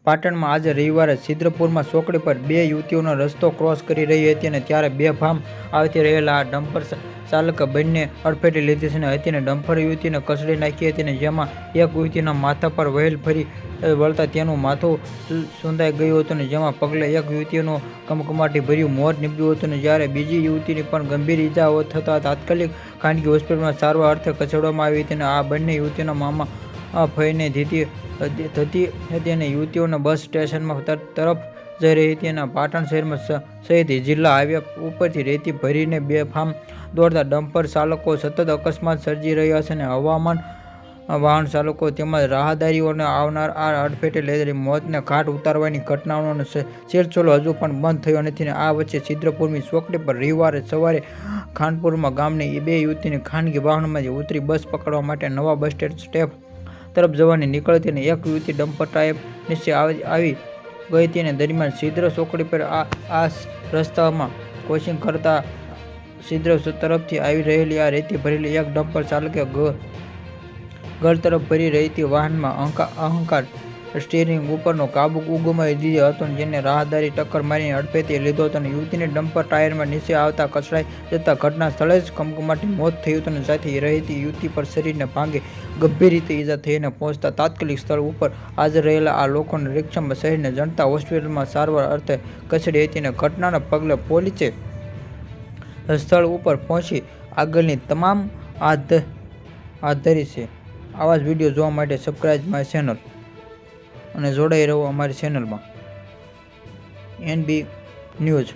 પાટણમાં આજે રવિવારે સિદ્ધપુરમાં ચોકડી પર બે યુવતીઓનો રસ્તો ક્રોસ કરી રહી હતી અને ત્યારે બેફામ આવતી રહેલા આ ડમ્પર ચાલકે બંને અડફેટે લીધી છે અને હતીને ડમ્પર યુવતીને કચડી નાખી હતી અને જેમાં એક યુવતીના માથા પર વહેલ ફરી વળતા તેનું માથું સૂંધાઈ ગયું હતું અને જેમાં પગલે એક યુવતીનું કમકમાટી ભર્યું મોત નીપજ્યું હતું અને જ્યારે બીજી યુવતીની પણ ગંભીર ઇજાઓ થતાં તાત્કાલિક ખાનગી હોસ્પિટલમાં સારવાર અર્થે ખસેડવામાં આવી હતી અને આ બંને યુવતીના મામા ફઈને થતી હતી અને યુવતીઓને બસ સ્ટેશનમાં તરફ જઈ રહી હતી અને પાટણ શહેરમાં સહિત જિલ્લા હાઈવે ઉપરથી રેતી ભરીને બેફામ દોડતા ડમ્પર ચાલકો સતત અકસ્માત સર્જી રહ્યા છે અને હવામાન વાહન ચાલકો તેમજ રાહદારીઓને આવનાર આ અડફેટે લેતી મોતને ઘાટ ઉતારવાની ઘટનાઓનો સિલસિલો હજુ પણ બંધ થયો નથી અને આ વચ્ચે સિદ્ધપુરની ચોકડી પર રવિવારે સવારે ખાનપુરમાં ગામની બે યુવતીને ખાનગી વાહનમાંથી ઉતરી બસ પકડવા માટે નવા બસ સ્ટેપ તરફ જવાની નીકળતી અને એક યુવતી ડમ્પર ટાયર નીચે આવી ગઈ હતી અને દરમિયાન સિદ્ધર ચોકડી પર આ રસ્તામાં ક્રોસિંગ કરતા સિદ્ધર તરફથી આવી રહેલી આ રેતી ભરેલી એક ડમ્પર ચાલકે ઘર તરફ ભરી રહેતી વાહનમાં અહંકાર સ્ટીયરિંગ ઉપરનો કાબુ ગુમાવી દીધો હતો જેને રાહદારી ટક્કર મારીને અડફેટે લીધો હતો અને યુવતીને ડમ્પર ટાયરમાં નીચે આવતા કચડાઈ જતા ઘટના સ્થળે જ કમકમાટી મોત થયું હતું અને સાથે રહેતી યુવતી પર શરીરને ભાંગે ગંભીર રીતે ઈજા થઈને પહોંચતા તાત્કાલિક સ્થળ ઉપર હાજર રહેલા આ લોકોને રિક્ષામાં શહેરની જનતા હોસ્પિટલમાં સારવાર અર્થે ખસેડી હતી અને ઘટનાના પગલે પોલીસે સ્થળ ઉપર પહોંચી આગળની તમામ હાથ ધરી છે। આવા જ વિડીયો જોવા માટે સબસ્ક્રાઇબ માય ચેનલ અને જોડાઈ રહો અમારી ચેનલમાં NB ન્યૂઝ।